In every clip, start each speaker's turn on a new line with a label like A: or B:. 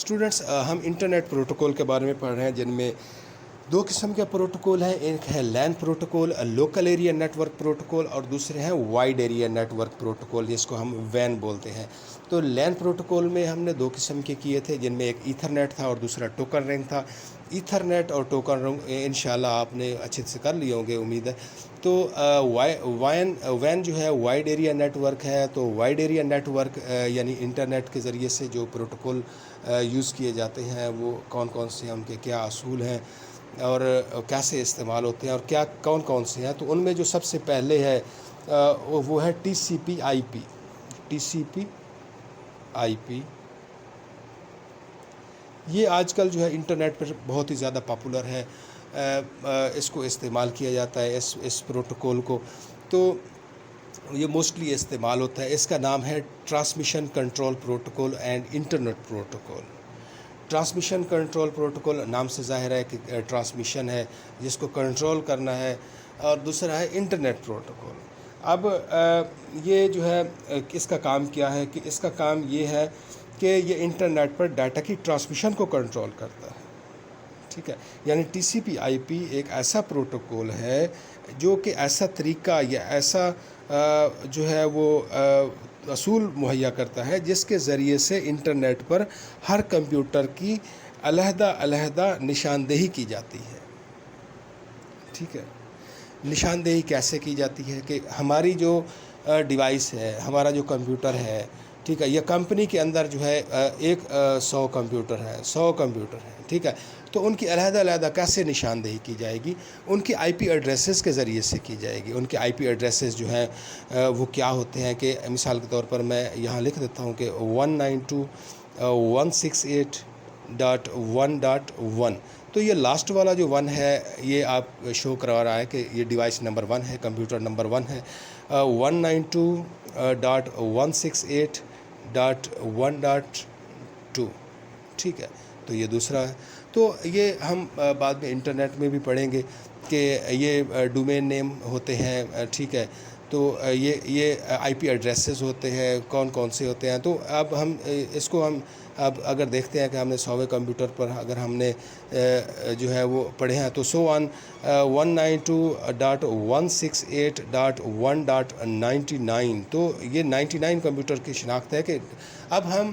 A: Students ہم internet protocol کے بارے میں پڑھ رہے ہیں، جن میں دو قسم کے پروٹوکول ہیں. ایک ہے LAN protocol, local area network protocol, اور دوسرے ہیں wide area network protocol, جس کو ہم وین بولتے ہیں. تو لین پروٹوکول میں ہم نے دو قسم کے کیے تھے، جن میں ایک ایتھرنیٹ تھا اور دوسرا ٹوکن رنگ تھا. ایتھرنیٹ اور ٹوکن رنگ انشاءاللہ آپ نے اچھے سے کر لیے ہوں گے امید ہے. تو وین جو ہے وائڈ ایریا نیٹ ورک ہے. تو وائڈ ایریا نیٹ ورک یعنی انٹرنیٹ کے ذریعے سے جو پروٹوکول یوز کیے جاتے ہیں وہ کون کون سے ہیں، ان کے کیا اصول ہیں اور کیسے استعمال ہوتے ہیں اور کیا کون کون سے ہیں. تو ان میں جو سب سے پہلے ہے وہ ہے ٹی سی پی آئی پی. ٹی سی پی آئی پی یہ آج کل جو ہے انٹرنیٹ پر بہت ہی زیادہ پاپولر ہے. اس کو استعمال کیا جاتا ہے، اس پروٹوکول کو. تو یہ موسٹلی استعمال ہوتا ہے. اس کا نام ہے transmission control protocol and internet protocol. Transmission control protocol نام سے ظاہر ہے کہ ٹرانسمیشن ہے جس کو کنٹرول کرنا ہے، اور دوسرا ہے انٹرنیٹ پروٹوکول. اب یہ جو ہے اس کا کام کیا ہے کہ اس کا کام یہ ہے کہ یہ انٹرنیٹ پر ڈاٹا کی ٹرانسمیشن کو کنٹرول کرتا ہے. ٹھیک ہے، یعنی ٹی سی پی آئی پی ایک ایسا پروٹوکول ہے جو کہ ایسا طریقہ یا ایسا جو ہے وہ اصول مہیا کرتا ہے جس کے ذریعے سے انٹرنیٹ پر ہر کمپیوٹر کی علیحدہ علیحدہ نشاندہی کی جاتی ہے. ٹھیک ہے، نشاندہی کیسے کی جاتی ہے کہ ہماری جو ڈیوائس ہے، ہمارا جو کمپیوٹر ہے، ٹھیک ہے، یہ کمپنی کے اندر جو ہے 100 کمپیوٹر ہے، 100 کمپیوٹر ہیں. ٹھیک ہے، تو ان کی علیحدہ علیحدہ کیسے نشاندہی کی جائے گی؟ ان کی آئی پی ایڈریسز کے ذریعے سے کی جائے گی. ان کے آئی پی ایڈریسز جو ہیں وہ کیا ہوتے ہیں کہ مثال کے طور پر میں یہاں لکھ دیتا ہوں کہ 192.168.1.1. تو یہ لاسٹ والا جو 1 ہے یہ آپ شو کروا رہا ہے کہ یہ ڈیوائس نمبر 1 ہے، کمپیوٹر نمبر 1 ہے. 192.168.1.2. ٹھیک ہے، تو یہ دوسرا ہے. تو یہ ہم بعد میں انٹرنیٹ میں بھی پڑھیں گے کہ یہ ڈومین نیم ہوتے ہیں. ٹھیک ہے، تو یہ آئی پی ایڈریسز ہوتے ہیں، کون کون سے ہوتے ہیں. تو اب ہم اس کو ہم اب اگر دیکھتے ہیں کہ ہم نے 100ویں کمپیوٹر پر اگر ہم نے جو ہے وہ پڑھے ہیں تو 192.168.1.99. تو یہ 99 کمپیوٹر کی شناخت ہے کہ اب ہم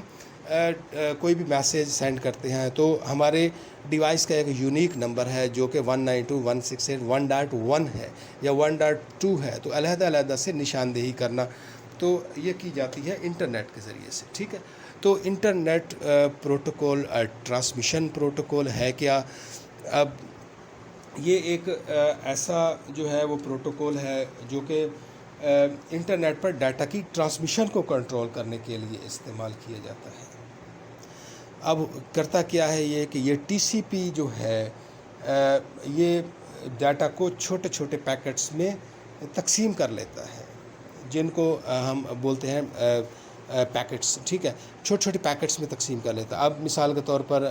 A: کوئی بھی میسیج سینڈ کرتے ہیں تو ہمارے ڈیوائس کا ایک یونیک نمبر ہے جو کہ 192.168.1.1 ہے یا 1.2 ہے. تو علیحدہ علیحدہ سے نشاندہی کرنا تو یہ کی جاتی ہے انٹرنیٹ کے ذریعے سے. ٹھیک ہے، تو انٹرنیٹ پروٹوکول ٹرانسمیشن پروٹوکول ہے کیا؟ اب یہ ایک ایسا جو ہے وہ پروٹوکول ہے جو کہ انٹرنیٹ پر ڈاٹا کی ٹرانسمیشن کو کنٹرول کرنے کے لیے استعمال کیا جاتا ہے. اب کرتا کیا ہے یہ کہ یہ ٹی سی پی جو ہے یہ ڈاٹا کو چھوٹے چھوٹے پیکٹس میں تقسیم کر لیتا ہے، جن کو ہم بولتے ہیں پیکٹس. ٹھیک ہے، چھوٹے چھوٹے پیکٹس میں تقسیم کر لیتا ہے. اب مثال کے طور پر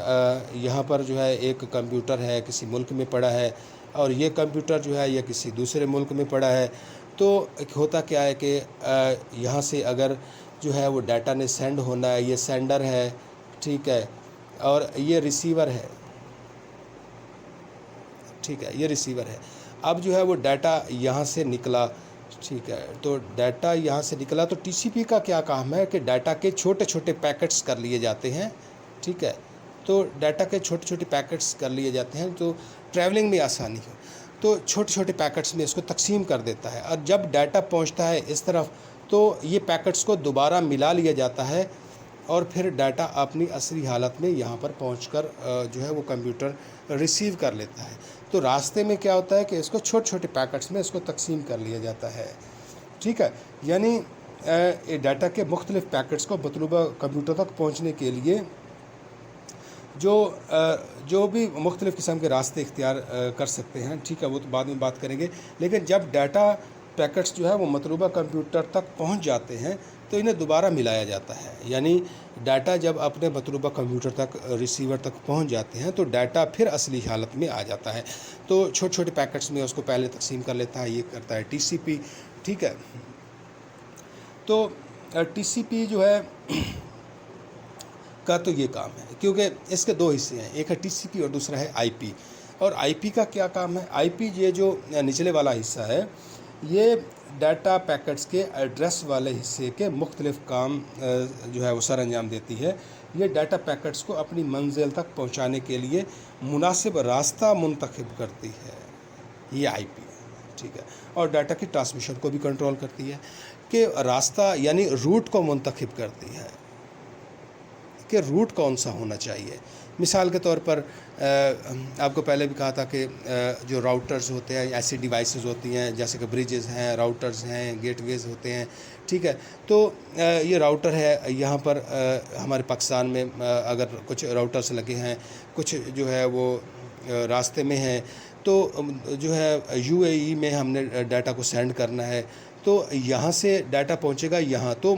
A: یہاں پر جو ہے ایک کمپیوٹر ہے کسی ملک میں پڑا ہے، اور یہ کمپیوٹر جو ہے یہ کسی دوسرے ملک میں پڑا ہے. تو ہوتا کیا ہے کہ یہاں سے اگر جو ہے وہ ڈاٹا نے سینڈ ہونا ہے، یہ سینڈر ہے. ٹھیک ہے، اور یہ ریسیور ہے. ٹھیک ہے، یہ ریسیور ہے. اب جو ہے وہ ڈاٹا یہاں سے نکلا. ٹھیک ہے، تو ڈاٹا یہاں سے نکلا تو ٹی سی پی کا کیا کام ہے کہ ڈاٹا کے چھوٹے چھوٹے پیکٹس کر لیے جاتے ہیں. ٹھیک ہے، تو ڈاٹا کے چھوٹے چھوٹے پیکٹس کر لیے جاتے ہیں تو ٹریولنگ میں آسانی ہو. تو چھوٹے چھوٹے پیکٹس میں اس کو تقسیم کر دیتا ہے، اور جب ڈاٹا پہنچتا ہے اس طرف تو یہ پیکٹس کو دوبارہ ملا لیا جاتا ہے، اور پھر ڈاٹا اپنی اصلی حالت میں یہاں پر پہنچ کر جو ہے وہ کمپیوٹر ریسیو کر لیتا ہے. تو راستے میں کیا ہوتا ہے کہ اس کو چھوٹے چھوٹے پیکٹس میں اس کو تقسیم کر لیا جاتا ہے. ٹھیک ہے، یعنی ڈاٹا کے مختلف پیکٹس کو مطلوبہ کمپیوٹر تک پہنچنے کے لیے جو بھی مختلف قسم کے راستے اختیار کر سکتے ہیں. ٹھیک ہے، وہ تو بعد میں بات کریں گے. لیکن جب ڈاٹا پیکٹس جو ہے وہ مطلوبہ کمپیوٹر تک پہنچ جاتے ہیں تو انہیں دوبارہ ملایا جاتا ہے. یعنی ڈاٹا جب اپنے مطلوبہ کمپیوٹر تک ریسیور تک پہنچ جاتے ہیں تو ڈاٹا پھر اصلی حالت میں آ جاتا ہے. تو چھوٹے چھوٹے پیکٹس میں اس کو پہلے تقسیم کر لیتا ہے، یہ کرتا ہے ٹی سی پی. ٹھیک ہے، تو ٹی سی پی جو ہے کا تو یہ کام ہے، کیونکہ اس کے دو حصے ہیں، ایک ہے ٹی سی پی اور دوسرا ہے آئی پی۔ اور آئی پی کا کیا کام ہے؟ آئی پی یہ جو نچلے والا حصہ ہے، یہ ڈیٹا پیکٹس کے ایڈریس والے حصے کے مختلف کام جو ہے وہ سر انجام دیتی ہے۔ یہ ڈیٹا پیکٹس کو اپنی منزل تک پہنچانے کے لیے مناسب راستہ منتخب کرتی ہے، یہ آئی پی، ٹھیک ہے۔ اور ڈیٹا کی ٹرانسمیشن کو بھی کنٹرول کرتی ہے، کہ راستہ یعنی روٹ کو منتخب کرتی ہے کہ روٹ کون سا ہونا چاہیے۔ مثال کے طور پر آپ کو پہلے بھی کہا تھا کہ جو راؤٹرز ہوتے ہیں ایسی ڈیوائسز ہوتی ہیں جیسے کہ بریجز ہیں، راؤٹرز ہیں، گیٹ ویز ہوتے ہیں، ٹھیک ہے۔ تو یہ راؤٹر ہے، یہاں پر ہمارے پاکستان میں اگر کچھ راؤٹرز لگے ہیں، کچھ جو ہے وہ راستے میں ہیں، تو جو ہے یو اے ای میں ہم نے ڈیٹا کو سینڈ کرنا ہے، تو یہاں سے ڈیٹا پہنچے گا یہاں، تو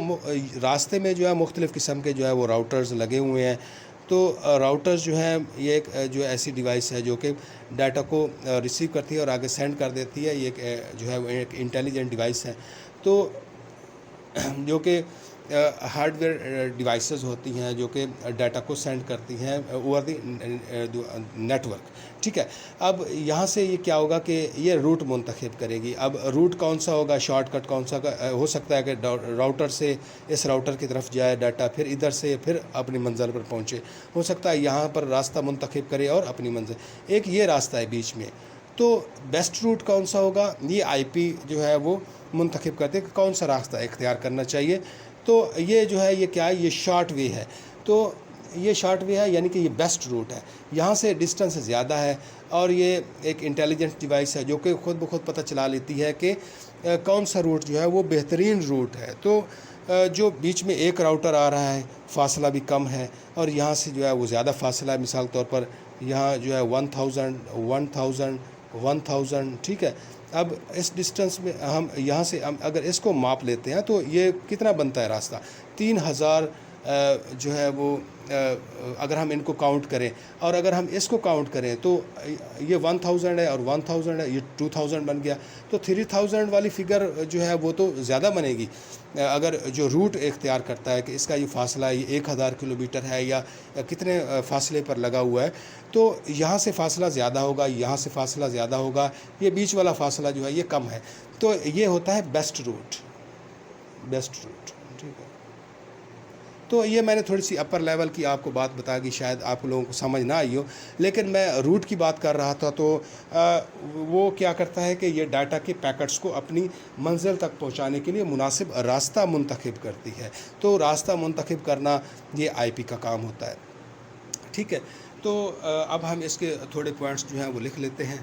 A: راستے میں جو ہے مختلف قسم کے جو ہے وہ راؤٹرز لگے ہوئے ہیں۔ تو راؤٹرز جو ہیں یہ ایک جو ایسی ڈیوائس ہے جو کہ ڈیٹا کو ریسیو کرتی ہے اور آگے سینڈ کر دیتی ہے، یہ ایک جو ہے وہ ایک انٹیلیجنٹ ڈیوائس ہے، تو جو کہ ہارڈ ویئر ڈیوائسز ہوتی ہیں جو کہ ڈیٹا کو سینڈ کرتی ہیں اوور دی نیٹ ورک، ٹھیک ہے۔ اب یہاں سے یہ کیا ہوگا کہ یہ روٹ منتخب کرے گی۔ اب روٹ کون سا ہوگا، شارٹ کٹ کون سا ہو سکتا ہے کہ راؤٹر سے اس راؤٹر کی طرف جائے ڈیٹا، پھر ادھر سے پھر اپنی منزل پر پہنچے، ہو سکتا ہے یہاں پر راستہ منتخب کرے اور اپنی منزل، ایک یہ راستہ ہے بیچ میں۔ تو بیسٹ روٹ کون سا ہوگا، یہ آئی پی جو ہے وہ منتخب کرتے کہ کون سا راستہ اختیار کرنا چاہیے۔ تو یہ جو ہے یہ کیا ہے، یہ شارٹ وے ہے، تو یہ شارٹ وے ہے یعنی کہ یہ بیسٹ روٹ ہے، یہاں سے ڈسٹنس زیادہ ہے، اور یہ ایک انٹیلیجنٹ ڈیوائس ہے جو کہ خود بخود پتہ چلا لیتی ہے کہ کون سا روٹ جو ہے وہ بہترین روٹ ہے۔ تو جو بیچ میں ایک راؤٹر آ رہا ہے، فاصلہ بھی کم ہے، اور یہاں سے جو ہے وہ زیادہ فاصلہ ہے، مثال طور پر یہاں جو ہے 1000 ٹھیک ہے۔ اب اس ڈسٹنس میں ہم یہاں سے اگر اس کو ماپ لیتے ہیں تو یہ کتنا بنتا ہے راستہ، 3000 جو ہے وہ اگر ہم ان کو کاؤنٹ کریں، اور اگر ہم اس کو کاؤنٹ کریں تو یہ 1000 ہے اور 1000 ہے، یہ 2000 بن گیا۔ تو 3000 والی فگر جو ہے وہ تو زیادہ بنے گی اگر جو روٹ اختیار کرتا ہے کہ اس کا یہ فاصلہ یہ 1000 کلومیٹر ہے یا کتنے فاصلے پر لگا ہوا ہے، تو یہاں سے فاصلہ زیادہ ہوگا، یہاں سے فاصلہ زیادہ ہوگا، یہ بیچ والا فاصلہ جو ہے یہ کم ہے، تو یہ ہوتا ہے بیسٹ روٹ، ٹھیک ہے۔ تو یہ میں نے تھوڑی سی اپر لیول کی آپ کو بات بتا دی، شاید آپ لوگوں کو سمجھ نہ آئی ہو، لیکن میں روٹ کی بات کر رہا تھا۔ تو وہ کیا کرتا ہے کہ یہ ڈیٹا کے پیکٹس کو اپنی منزل تک پہنچانے کے لیے مناسب راستہ منتخب کرتی ہے، تو راستہ منتخب کرنا یہ آئی پی کا کام ہوتا ہے، ٹھیک ہے۔ تو اب ہم اس کے تھوڑے پوائنٹس جو ہیں وہ لکھ لیتے ہیں۔